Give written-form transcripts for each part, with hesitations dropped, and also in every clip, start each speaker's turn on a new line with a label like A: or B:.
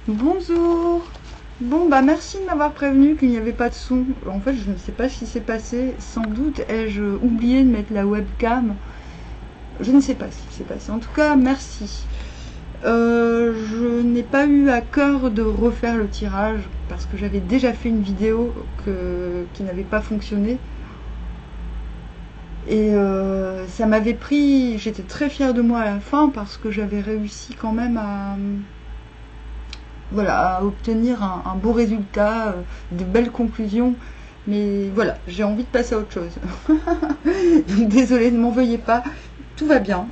A: Bonjour. Bon, bah merci de m'avoir prévenu qu'il n'y avait pas de son. En fait, je ne sais pas ce qui s'est passé. Sans doute ai-je oublié de mettre la webcam. Je ne sais pas ce qui s'est passé. En tout cas, merci. Je n'ai pas eu à cœur de refaire le tirage parce que j'avais déjà fait une vidéo qui n'avait pas fonctionné. Et ça m'avait pris... J'étais très fière de moi à la fin parce que j'avais réussi quand même à... Voilà, à obtenir un beau résultat, de belles conclusions. Mais voilà, j'ai envie de passer à autre chose. Donc désolée, ne m'en veuillez pas. Tout va bien.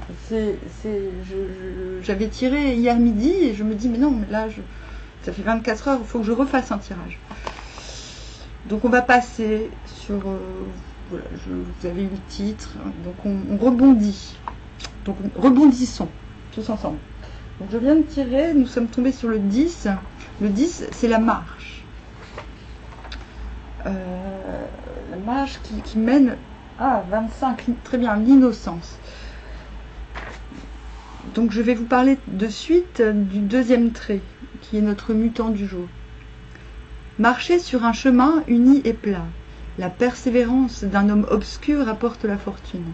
A: J'avais tiré hier midi et je me dis, mais non, mais là, ça fait 24 heures, il faut que je refasse un tirage. Donc on va passer sur... voilà, vous avez eu le titre. Donc on rebondit. Donc rebondissons, tous ensemble. Donc je viens de tirer, nous sommes tombés sur le 10. Le 10, c'est la marche. La marche qui mène à 25, très bien, l'innocence. Donc je vais vous parler de suite du deuxième trait, qui est notre mutant du jour. Marcher sur un chemin uni et plat. La persévérance d'un homme obscur apporte la fortune.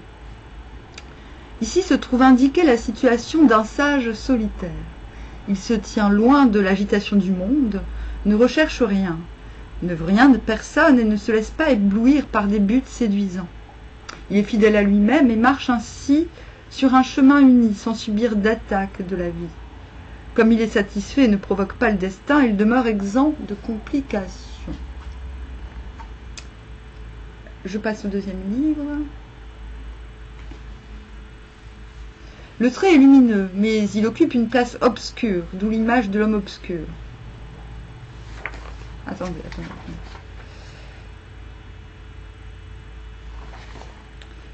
A: Ici se trouve indiquée la situation d'un sage solitaire. Il se tient loin de l'agitation du monde, ne recherche rien, ne veut rien de personne et ne se laisse pas éblouir par des buts séduisants. Il est fidèle à lui-même et marche ainsi sur un chemin uni, sans subir d'attaque de la vie. Comme il est satisfait et ne provoque pas le destin, il demeure exempt de complications. Je passe au deuxième livre. Le trait est lumineux, mais il occupe une place obscure, d'où l'image de l'homme obscur. Attendez.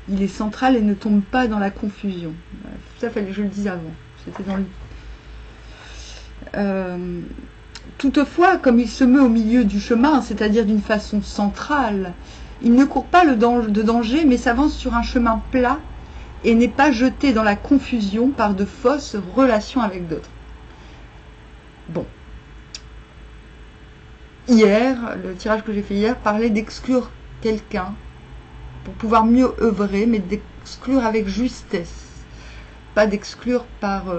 A: Il est central et ne tombe pas dans la confusion. Ça fallait que je le dise avant. C'était dans le... toutefois, comme il se met au milieu du chemin, c'est-à-dire d'une façon centrale, il ne court pas de danger, mais s'avance sur un chemin plat et n'est pas jeté dans la confusion par de fausses relations avec d'autres. Bon. Hier, le tirage que j'ai fait hier parlait d'exclure quelqu'un pour pouvoir mieux œuvrer, mais d'exclure avec justesse. Pas d'exclure par,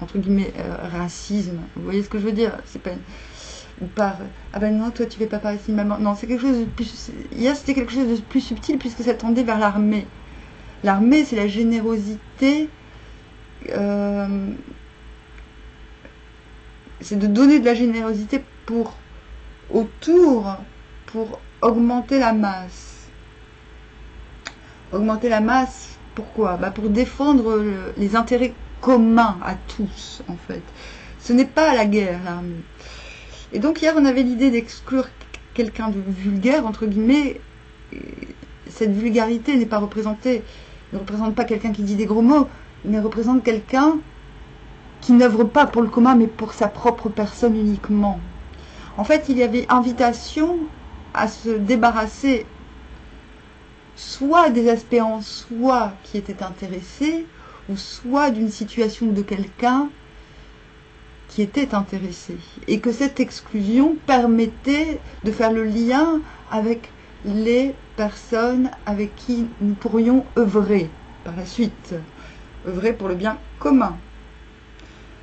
A: entre guillemets, racisme. Vous voyez ce que je veux dire? C'est pas... Ou par, ah ben non, toi tu fais pas par ici, maman. Non, c'est quelque chose de plus... Hier, c'était quelque chose de plus subtil puisque ça tendait vers l'armée. L'armée, c'est la générosité, c'est de donner de la générosité pour augmenter la masse. Augmenter la masse, pourquoi? Pour défendre les intérêts communs à tous, en fait. Ce n'est pas la guerre, l'armée. Et donc hier, on avait l'idée d'exclure quelqu'un de vulgaire, entre guillemets. Cette vulgarité n'est pas représentée, ne représente pas quelqu'un qui dit des gros mots, mais représente quelqu'un qui n'œuvre pas pour le commun, mais pour sa propre personne uniquement. En fait, il y avait invitation à se débarrasser soit des aspects en soi qui étaient intéressés, ou soit d'une situation de quelqu'un qui était intéressé. Et que cette exclusion permettait de faire le lien avec les personnes avec qui nous pourrions œuvrer par la suite. Œuvrer pour le bien commun.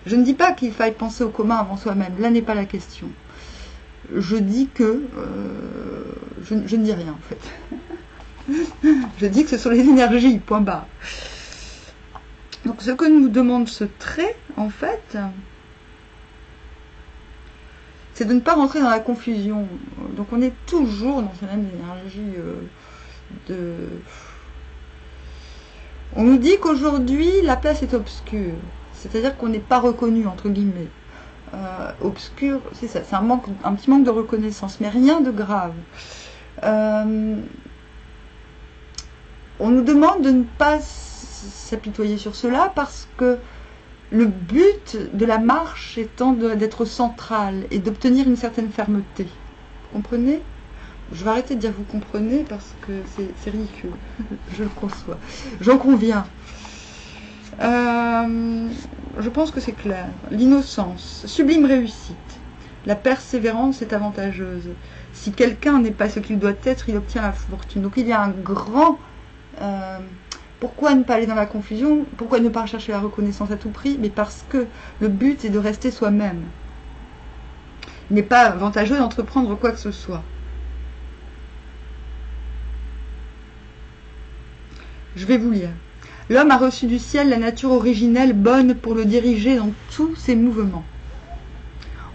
A: Je ne dis pas qu'il faille penser au commun avant soi-même, là n'est pas la question. Je dis que... je ne dis rien en fait. Je dis que ce sont les énergies, point barre. Donc ce que nous demande ce trait, en fait, c'est de ne pas rentrer dans la confusion. Donc on est toujours dans ces mêmes énergies On nous dit qu'aujourd'hui, la place est obscure. C'est-à-dire qu'on n'est pas reconnu, entre guillemets. Obscur, c'est ça, c'est un petit manque de reconnaissance, mais rien de grave. On nous demande de ne pas s'apitoyer sur cela parce que le but de la marche étant d'être central et d'obtenir une certaine fermeté. Vous comprenez? Je vais arrêter de dire vous comprenez parce que c'est ridicule. Je le conçois. J'en conviens. Je pense que c'est clair. L'innocence, sublime réussite. La persévérance est avantageuse. Si quelqu'un n'est pas ce qu'il doit être, il obtient la fortune. Donc il y a un grand... pourquoi ne pas aller dans la confusion? Pourquoi ne pas rechercher la reconnaissance à tout prix? Mais parce que le but est de rester soi-même. Il n'est pas avantageux d'entreprendre quoi que ce soit. Je vais vous lire. L'homme a reçu du ciel la nature originelle bonne pour le diriger dans tous ses mouvements.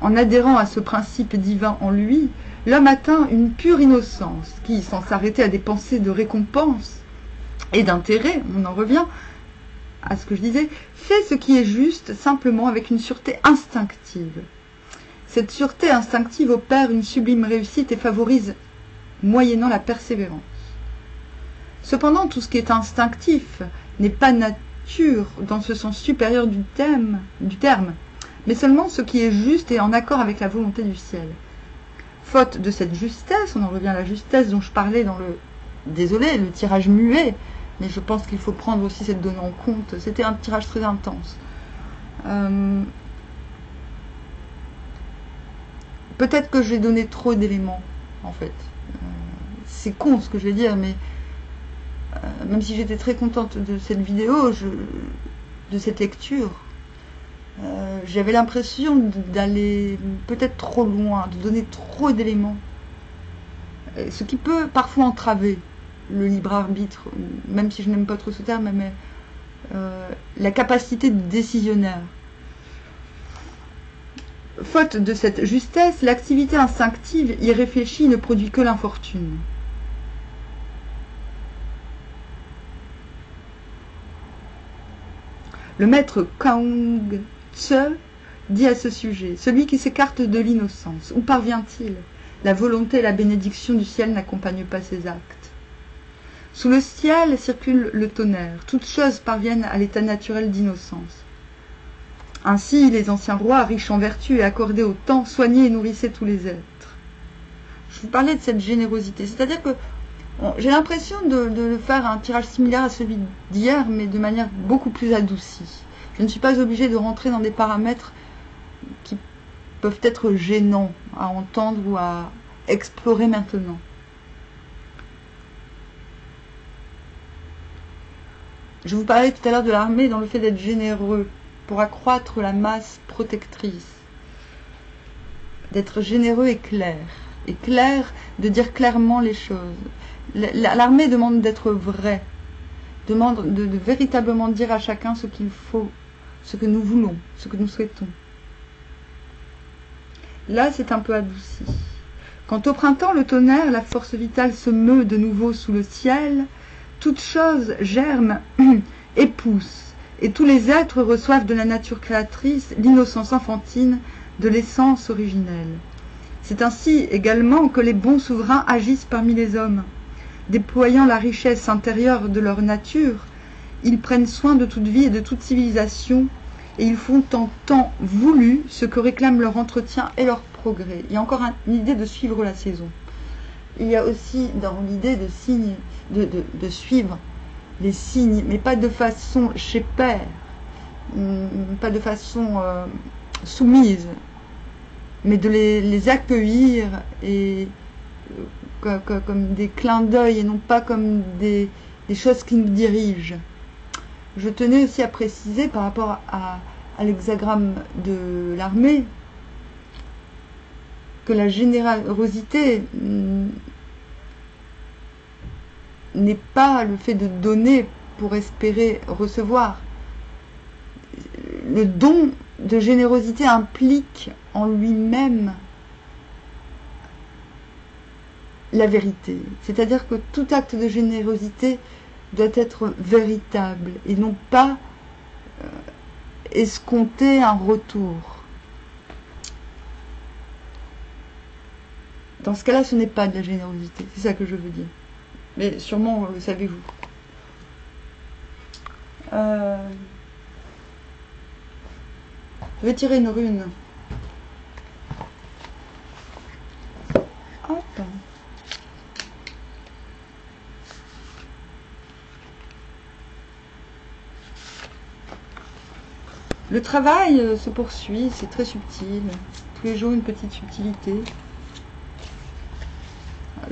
A: En adhérant à ce principe divin en lui, l'homme atteint une pure innocence qui, sans s'arrêter à des pensées de récompense et d'intérêt, on en revient à ce que je disais, fait ce qui est juste simplement avec une sûreté instinctive. Cette sûreté instinctive opère une sublime réussite et favorise moyennant la persévérance. Cependant, tout ce qui est instinctif n'est pas nature dans ce sens supérieur du terme, mais seulement ce qui est juste et en accord avec la volonté du ciel. Faute de cette justesse, on en revient à la justesse dont je parlais dans le tirage muet, mais je pense qu'il faut prendre aussi cette donnée en compte. C'était un tirage très intense. Peut-être que j'ai donné trop d'éléments, en fait. C'est con ce que je vais dire, mais même si j'étais très contente de cette vidéo, de cette lecture, j'avais l'impression d'aller peut-être trop loin, de donner trop d'éléments. Ce qui peut parfois entraver le libre arbitre, même si je n'aime pas trop ce terme, mais la capacité décisionnaire. Faute de cette justesse, l'activité instinctive irréfléchie ne produit que l'infortune. Le maître Kaung Tse dit à ce sujet, celui qui s'écarte de l'innocence, où parvient-il? La volonté et la bénédiction du ciel n'accompagnent pas ses actes. Sous le ciel circule le tonnerre, toutes choses parviennent à l'état naturel d'innocence. Ainsi, les anciens rois, riches en vertu et accordés au temps, soignaient et nourrissaient tous les êtres. Je vous parlais de cette générosité, c'est-à-dire que j'ai l'impression de faire un tirage similaire à celui d'hier, mais de manière beaucoup plus adoucie. Je ne suis pas obligée de rentrer dans des paramètres qui peuvent être gênants à entendre ou à explorer maintenant. Je vous parlais tout à l'heure de l'armée dans le fait d'être généreux pour accroître la masse protectrice. D'être généreux et clair. Et clair, de dire clairement les choses. L'armée demande d'être vrai, demande de véritablement dire à chacun ce qu'il faut, ce que nous voulons, ce que nous souhaitons. Là, c'est un peu adouci. Quand au printemps, le tonnerre, la force vitale se meut de nouveau sous le ciel, toute chose germe et pousse, et tous les êtres reçoivent de la nature créatrice l'innocence enfantine de l'essence originelle. C'est ainsi également que les bons souverains agissent parmi les hommes. Déployant la richesse intérieure de leur nature, ils prennent soin de toute vie et de toute civilisation, et ils font en temps voulu ce que réclament leur entretien et leur progrès. Il y a encore une idée de suivre la saison. Il y a aussi dans l'idée de suivre les signes, mais pas de façon chez père, pas de façon soumise, mais de les accueillir et comme des clins d'œil et non pas comme des choses qui nous dirigent. Je tenais aussi à préciser par rapport à l'hexagramme de l'armée que la générosité n'est pas le fait de donner pour espérer recevoir. Le don de générosité implique en lui-même la vérité. C'est-à-dire que tout acte de générosité doit être véritable et non pas escompter un retour. Dans ce cas-là, ce n'est pas de la générosité. C'est ça que je veux dire. Mais sûrement, le savez-vous. Je vais tirer une rune. Attends. Le travail se poursuit, c'est très subtil. Tous les jours, une petite subtilité.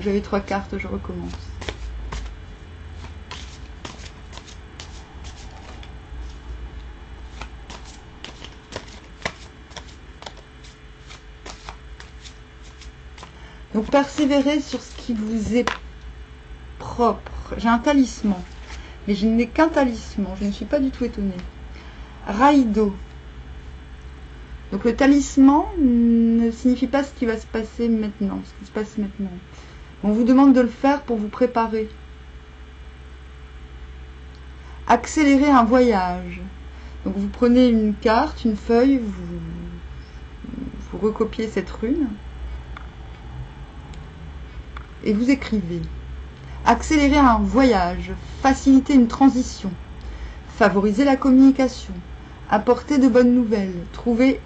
A: J'avais 3 cartes, je recommence. Donc, persévérez sur ce qui vous est propre. J'ai un talisman, mais je n'ai qu'un talisman. Je ne suis pas du tout étonnée. Raïdo. Donc, le talisman ne signifie pas ce qui va se passer maintenant, ce qui se passe maintenant. On vous demande de le faire pour vous préparer. Accélérer un voyage. Donc, vous prenez une carte, une feuille, vous recopiez cette rune et vous écrivez. Accélérer un voyage, faciliter une transition, favoriser la communication, apporter de bonnes nouvelles, trouver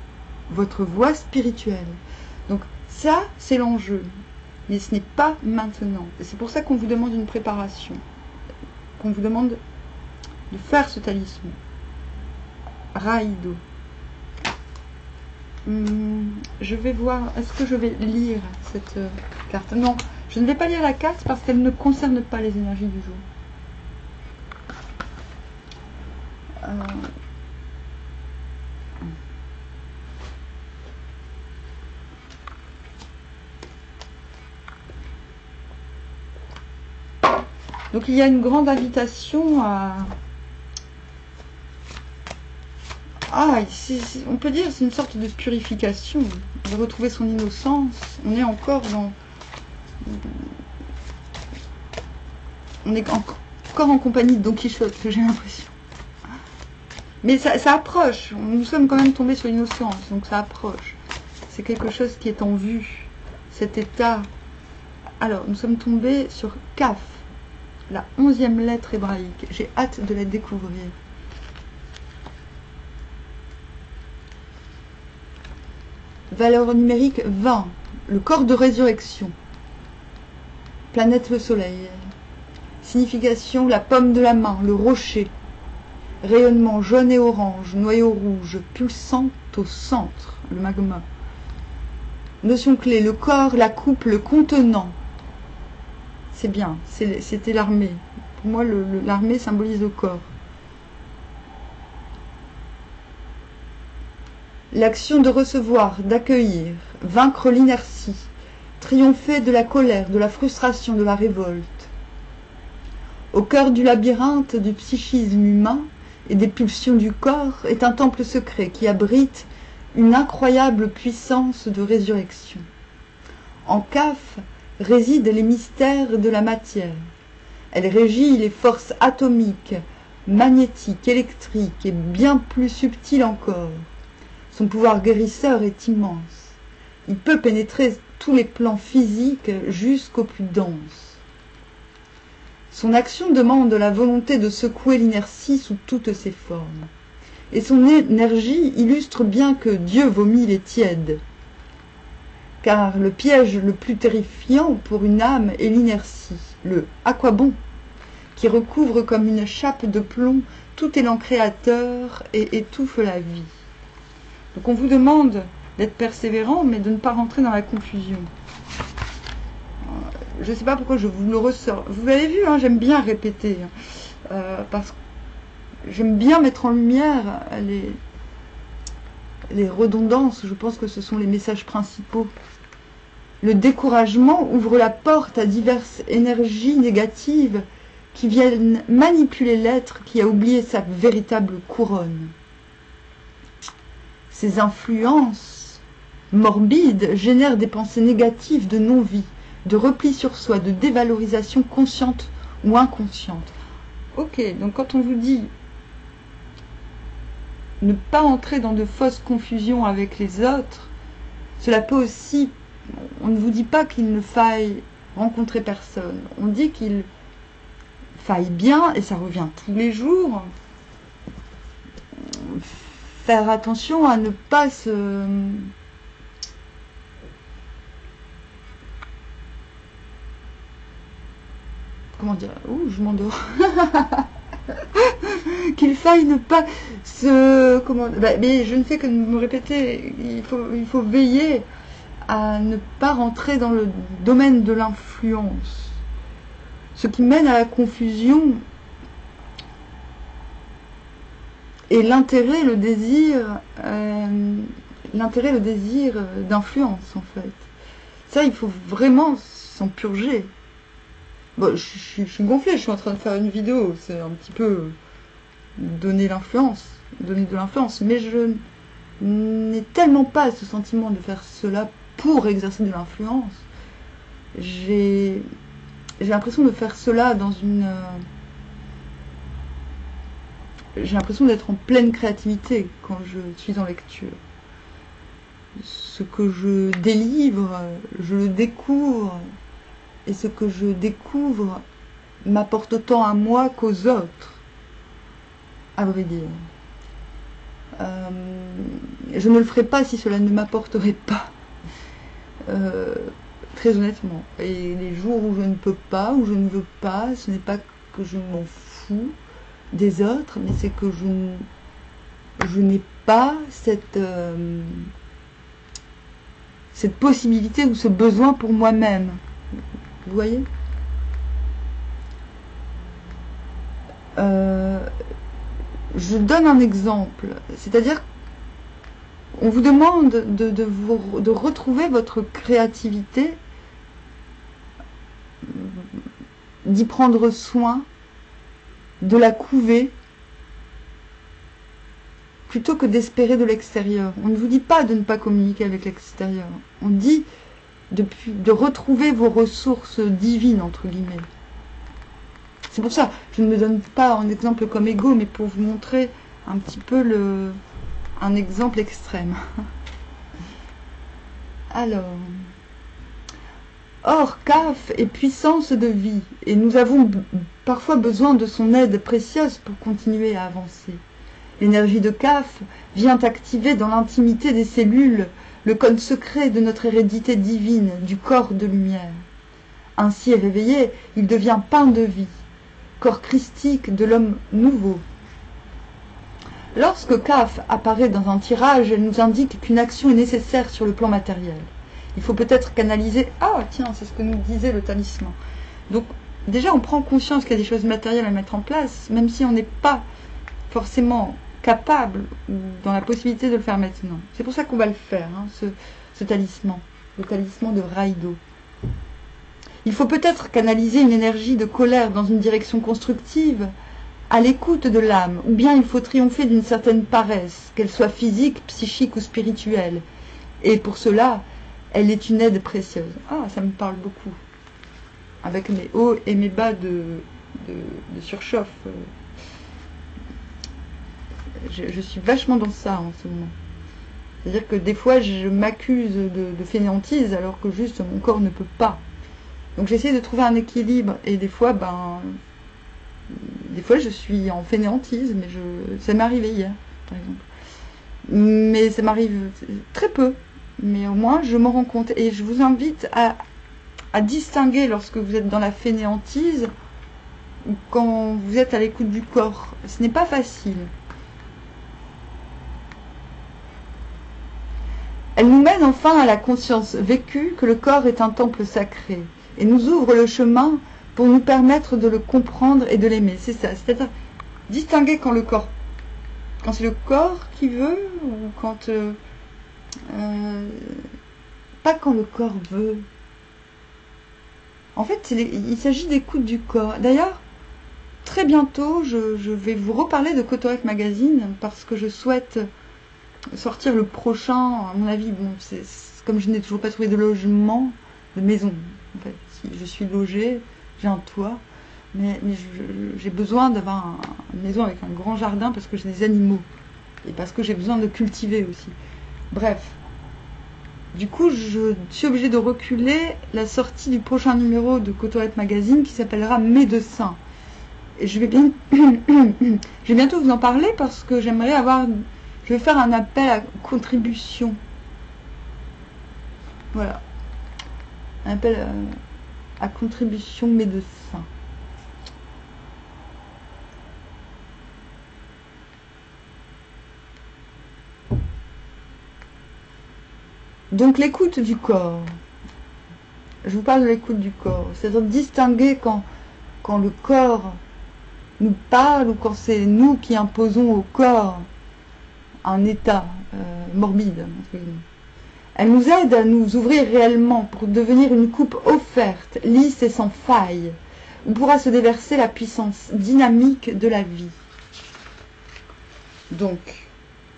A: votre voie spirituelle. Donc ça, c'est l'enjeu. Mais ce n'est pas maintenant. Et c'est pour ça qu'on vous demande une préparation. Qu'on vous demande de faire ce talisman. Raïdo. Je vais voir, est-ce que je vais lire cette carte? Non, je ne vais pas lire la carte parce qu'elle ne concerne pas les énergies du jour. Donc il y a une grande invitation à... on peut dire c'est une sorte de purification, de retrouver son innocence. On est encore dans... On est encore en compagnie de Don Quichotte, j'ai l'impression. Mais ça approche, nous sommes quand même tombés sur l'innocence, donc ça approche. C'est quelque chose qui est en vue, cet état. Alors, nous sommes tombés sur Kaf, la 11e lettre hébraïque. J'ai hâte de la découvrir. Valeur numérique 20, le corps de résurrection. Planète le soleil. Signification, la pomme de la main, le rocher. Rayonnement jaune et orange, noyau rouge, pulsant au centre, le magma. Notion clé, le corps, la coupe, le contenant. C'est bien, c'était l'armée. Pour moi, l'armée symbolise le corps. L'action de recevoir, d'accueillir, vaincre l'inertie, triompher de la colère, de la frustration, de la révolte. Au cœur du labyrinthe du psychisme humain et des pulsions du corps est un temple secret qui abrite une incroyable puissance de résurrection. En Kaf résident les mystères de la matière. Elle régit les forces atomiques, magnétiques, électriques et bien plus subtiles encore. Son pouvoir guérisseur est immense. Il peut pénétrer tous les plans physiques jusqu'aux plus denses. Son action demande la volonté de secouer l'inertie sous toutes ses formes. Et son énergie illustre bien que Dieu vomit les tièdes. Car le piège le plus terrifiant pour une âme est l'inertie, le « à quoi bon ?» qui recouvre comme une chape de plomb tout élan créateur et étouffe la vie. Donc on vous demande d'être persévérant, mais de ne pas rentrer dans la confusion. Je ne sais pas pourquoi je vous le ressors. Vous avez vu, hein, j'aime bien répéter, parce que j'aime bien mettre en lumière les redondances. Je pense que ce sont les messages principaux. Le découragement ouvre la porte à diverses énergies négatives qui viennent manipuler l'être qui a oublié sa véritable couronne. Ces influences morbides génèrent des pensées négatives de non-vie, de repli sur soi, de dévalorisation consciente ou inconsciente. Ok, donc quand on vous dit ne pas entrer dans de fausses confusions avec les autres, cela peut aussi, on ne vous dit pas qu'il ne faille rencontrer personne, on dit qu'il faille bien, et ça revient tous les jours, faire attention à ne pas se... Comment dire? Ouh, je m'endors. qu'il faille ne pas se... mais je ne fais que de me répéter, il faut veiller à ne pas rentrer dans le domaine de l'influence. Ce qui mène à la confusion et l'intérêt, le désir d'influence, en fait. Ça, il faut vraiment s'en purger. Bon, je suis gonflée, je suis en train de faire une vidéo, c'est un petit peu donner de l'influence, mais je n'ai tellement pas ce sentiment de faire cela pour exercer de l'influence. J'ai l'impression de faire cela dans une... j'ai l'impression d'être en pleine créativité quand je suis en lecture. Ce que je délivre, je le découvre, et ce que je découvre m'apporte autant à moi qu'aux autres, à vrai dire. Je ne le ferai pas si cela ne m'apporterait pas, très honnêtement. Et les jours où je ne peux pas, où je ne veux pas, ce n'est pas que je m'en fous des autres, mais c'est que je n'ai pas cette possibilité ou ce besoin pour moi-même. Vous voyez? Je donne un exemple, c'est-à-dire on vous demande de retrouver votre créativité, d'y prendre soin, de la couver, plutôt que d'espérer de l'extérieur. On ne vous dit pas de ne pas communiquer avec l'extérieur, on dit de retrouver vos ressources divines, entre guillemets. C'est pour ça, je ne me donne pas un exemple comme Ego, mais pour vous montrer un petit peu un exemple extrême. Alors, or, Kaf est puissance de vie, et nous avons parfois besoin de son aide précieuse pour continuer à avancer. L'énergie de Kaf vient activer dans l'intimité des cellules le code secret de notre hérédité divine, du corps de lumière. Ainsi réveillé, il devient pain de vie, corps christique de l'homme nouveau. Lorsque Kaf apparaît dans un tirage, elle nous indique qu'une action est nécessaire sur le plan matériel. Il faut peut-être canaliser... Ah tiens, c'est ce que nous disait le talisman. Donc déjà on prend conscience qu'il y a des choses matérielles à mettre en place, même si on n'est pas forcément capable ou dans la possibilité de le faire maintenant. C'est pour ça qu'on va le faire, hein, ce talisman, le talisman de Raido. Il faut peut-être canaliser une énergie de colère dans une direction constructive, à l'écoute de l'âme, ou bien il faut triompher d'une certaine paresse, qu'elle soit physique, psychique ou spirituelle. Et pour cela, elle est une aide précieuse. Ah, ça me parle beaucoup. Avec mes hauts et mes bas de surchauffe. Je suis vachement dans ça en ce moment. C'est-à-dire que des fois, je m'accuse de fainéantise, alors que juste mon corps ne peut pas. Donc j'essaie de trouver un équilibre, et des fois, je suis en fainéantise, mais ça m'est arrivé hier, par exemple. Mais ça m'arrive très peu, mais au moins je m'en rends compte. Et je vous invite à distinguer lorsque vous êtes dans la fainéantise ou quand vous êtes à l'écoute du corps. Ce n'est pas facile. Elle nous mène enfin à la conscience vécue que le corps est un temple sacré et nous ouvre le chemin pour nous permettre de le comprendre et de l'aimer. C'est ça, c'est-à-dire distinguer quand c'est le corps qui veut ou quand... pas quand le corps veut. En fait, il s'agit d'écoute du corps. D'ailleurs, très bientôt, je vais vous reparler de Kotorek Magazine parce que je souhaite sortir le prochain. À mon avis, bon, c'est comme je n'ai toujours pas trouvé de logement, de maison. En fait, si je suis logée, j'ai un toit, mais j'ai besoin d'avoir une maison avec un grand jardin parce que j'ai des animaux et parce que j'ai besoin de cultiver aussi. Bref. Du coup, je suis obligée de reculer la sortie du prochain numéro de Kotorek Magazine qui s'appellera Médecin. Et je vais bientôt vous en parler parce que je vais faire un appel à contribution. Voilà. Un appel à contribution médecin. Donc l'écoute du corps. Je vous parle de l'écoute du corps. C'est-à-dire distinguer quand le corps nous parle ou quand c'est nous qui imposons au corps un état morbide. Elle nous aide à nous ouvrir réellement pour devenir une coupe offerte, lisse et sans faille, où pourra se déverser la puissance dynamique de la vie. Donc,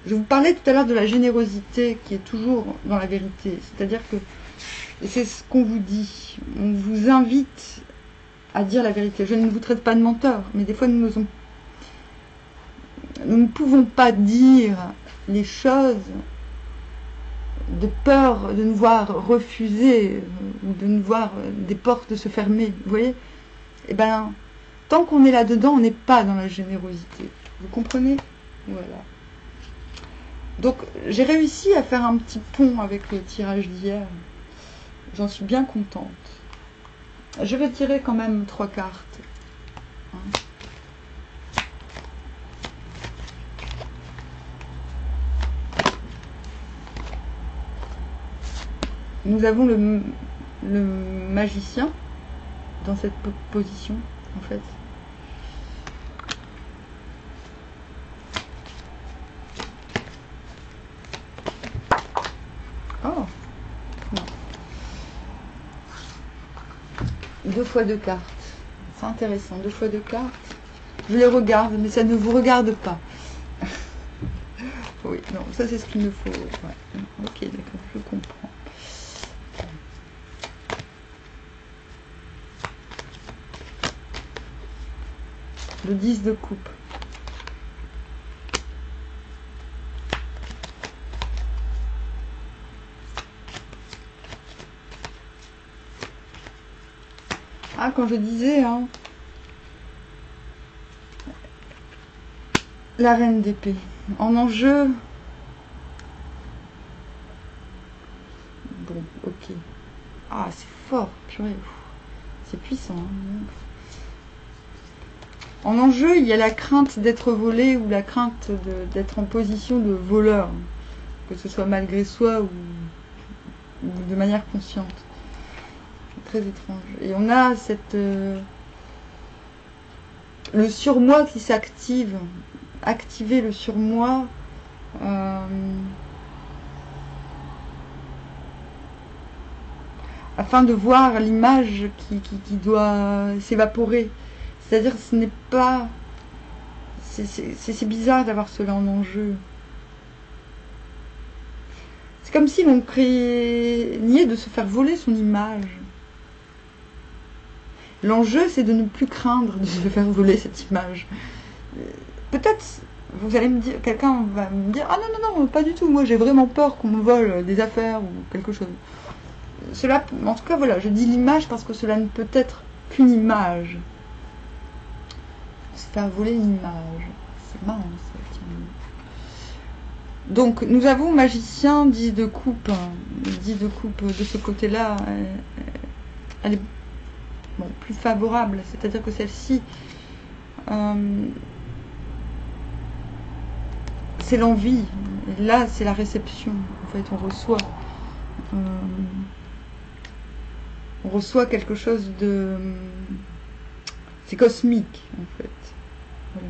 A: je vous parlais tout à l'heure de la générosité qui est toujours dans la vérité. C'est-à-dire que, et c'est ce qu'on vous dit, on vous invite à dire la vérité. Je ne vous traite pas de menteur, mais des fois nous ne pouvons pas dire les choses de peur de nous voir refuser ou de nous voir des portes se fermer. Vous voyez? Eh bien, tant qu'on est là-dedans, on n'est pas dans la générosité. Vous comprenez? Voilà. Donc, j'ai réussi à faire un petit pont avec le tirage d'hier. J'en suis bien contente. Je vais tirer quand même 3 cartes. Hein. Nous avons le magicien dans cette position, en fait. Oh, non. 2 fois 2 cartes. C'est intéressant, 2 fois 2 cartes. Je les regarde, mais ça ne vous regarde pas. Oui, non, ça c'est ce qu'il me faut. Ouais. Ok, d'accord, je comprends. Le 10 de coupe. Ah, quand je disais, hein, la reine d'épée. En enjeu. Bon, ok. Ah, c'est fort, purée. C'est puissant. Hein. En enjeu, il y a la crainte d'être volé ou la crainte d'être en position de voleur, que ce soit malgré soi ou de manière consciente. Très étrange. Et on a cette le surmoi qui s'active, activer le surmoi afin de voir l'image qui doit s'évaporer. C'est-à-dire ce n'est pas... C'est bizarre d'avoir cela en enjeu. C'est comme si l'on craignait de se faire voler son image. L'enjeu, c'est de ne plus craindre de se faire voler cette image. Peut-être, vous allez me dire, quelqu'un va me dire, ah non, non, non, pas du tout, moi j'ai vraiment peur qu'on me vole des affaires ou quelque chose. Cela, en tout cas, voilà, je dis l'image parce que cela ne peut être qu'une image. Se faire voler une image. C'est marrant, ça, tiens. Donc, nous avons magicien, 10 de coupe. 10 de coupe de ce côté-là. Elle est bon, plus favorable. C'est-à-dire que celle-ci, c'est l'envie. Là, c'est la réception. En fait, on reçoit quelque chose de... C'est cosmique, en fait. Voilà.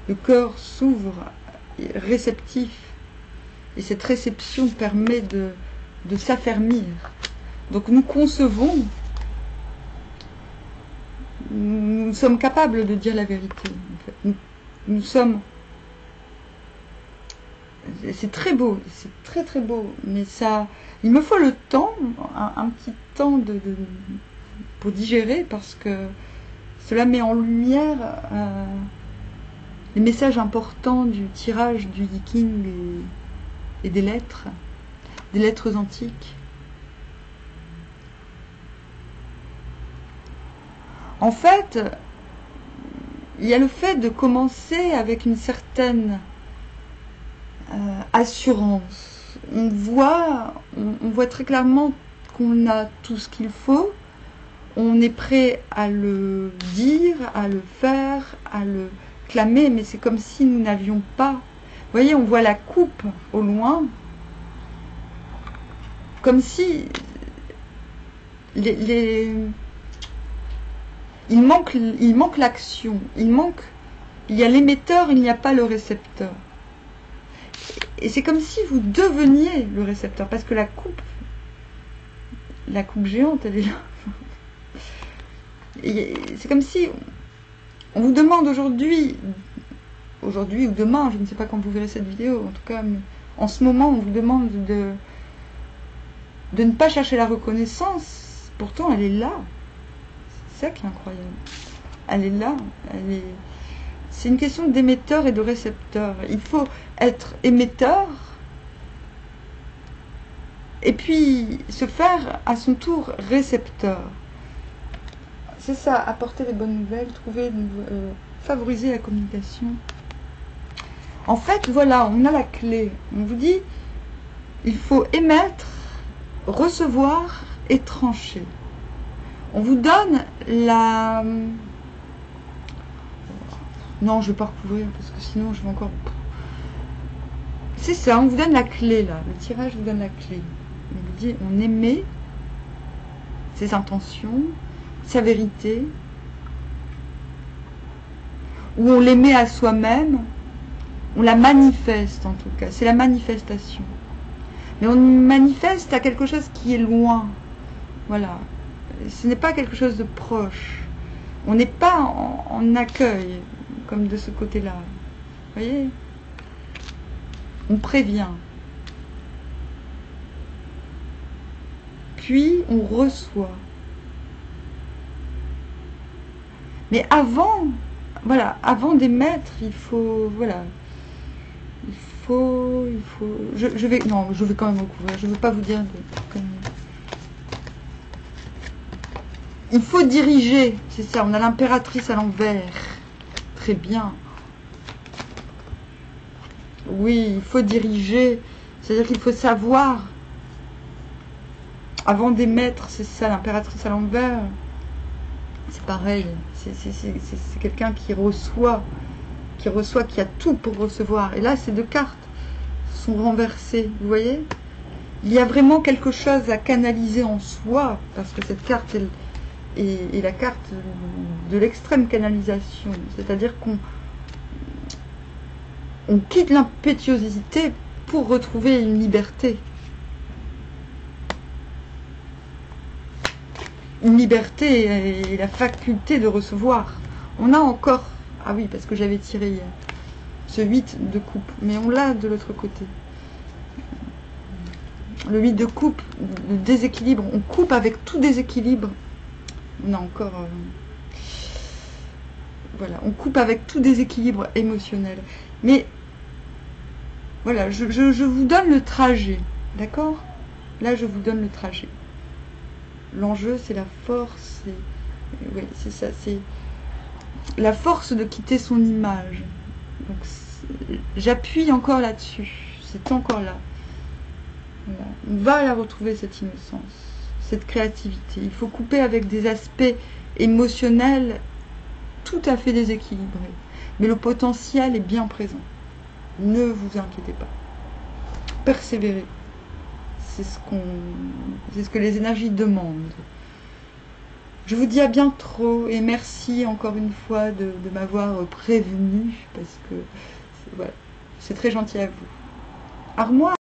A: Le cœur s'ouvre, est réceptif. Et cette réception permet de s'affermir. Donc nous concevons, nous sommes capables de dire la vérité. En fait. Nous sommes... C'est très beau, c'est très très beau. Mais ça, il me faut le temps, un petit temps pour digérer, parce que cela met en lumière les messages importants du tirage du Yiking et des lettres antiques. En fait, il y a le fait de commencer avec une certaine assurance. On voit très clairement qu'on a tout ce qu'il faut. On est prêt à le dire, à le faire, à le clamer, mais c'est comme si nous n'avions pas. Vous voyez, on voit la coupe au loin. comme si il manque l'action, il y a l'émetteur, il n'y a pas le récepteur. Et c'est comme si vous deveniez le récepteur, parce que la coupe géante, elle est là. C'est comme si on vous demande aujourd'hui ou demain, je ne sais pas quand vous verrez cette vidéo, en tout cas, mais en ce moment, on vous demande de ne pas chercher la reconnaissance. Pourtant, elle est là. C'est ça qui est incroyable. Elle est là. C'est une question d'émetteur et de récepteur. Il faut être émetteur et puis se faire à son tour récepteur. C'est ça, apporter les bonnes nouvelles, favoriser la communication. En fait, voilà, on a la clé. On vous dit, il faut émettre, recevoir et trancher. On vous donne la... Non, je ne vais pas recouvrir parce que sinon je vais encore... C'est ça, on vous donne la clé là. Le tirage vous donne la clé. On vous dit, on émet ses intentions, sa vérité, ou on l'émet à soi-même, on la manifeste en tout cas, c'est la manifestation. Mais on manifeste à quelque chose qui est loin. Voilà. Ce n'est pas quelque chose de proche. On n'est pas en accueil, comme de ce côté-là. Vous voyez? On prévient. Puis on reçoit. Mais avant, voilà, avant d'émettre, il faut, voilà, je vais quand même recouvrir, je ne veux pas vous dire il faut diriger, c'est ça, on a l'impératrice à l'envers, très bien. Oui, il faut diriger, c'est-à-dire qu'il faut savoir, avant d'émettre, c'est ça, l'impératrice à l'envers, c'est pareil, c'est quelqu'un qui reçoit, qui a tout pour recevoir. Et là, ces deux cartes sont renversées, vous voyez? Il y a vraiment quelque chose à canaliser en soi, parce que cette carte est la carte de l'extrême canalisation. C'est-à-dire qu'on quitte l'impétuosité pour retrouver une liberté. Une liberté et la faculté de recevoir. On a encore... Ah oui, parce que j'avais tiré hier. Ce 8 de coupe. Mais on l'a de l'autre côté. Le 8 de coupe, le déséquilibre. On coupe avec tout déséquilibre. On a encore... voilà, on coupe avec tout déséquilibre émotionnel. Mais... voilà, je vous donne le trajet. D'accord? Là, je vous donne le trajet. L'enjeu, c'est la force. Oui, c'est ça, c'est... la force de quitter son image. Donc j'appuie encore là-dessus. C'est encore là. Voilà. On va la retrouver, cette innocence, cette créativité. Il faut couper avec des aspects émotionnels tout à fait déséquilibrés. Mais le potentiel est bien présent. Ne vous inquiétez pas. Persévérez. C'est ce que les énergies demandent. Je vous dis à bientôt et merci encore une fois de m'avoir prévenu parce que voilà, c'est très gentil à vous. Armoire.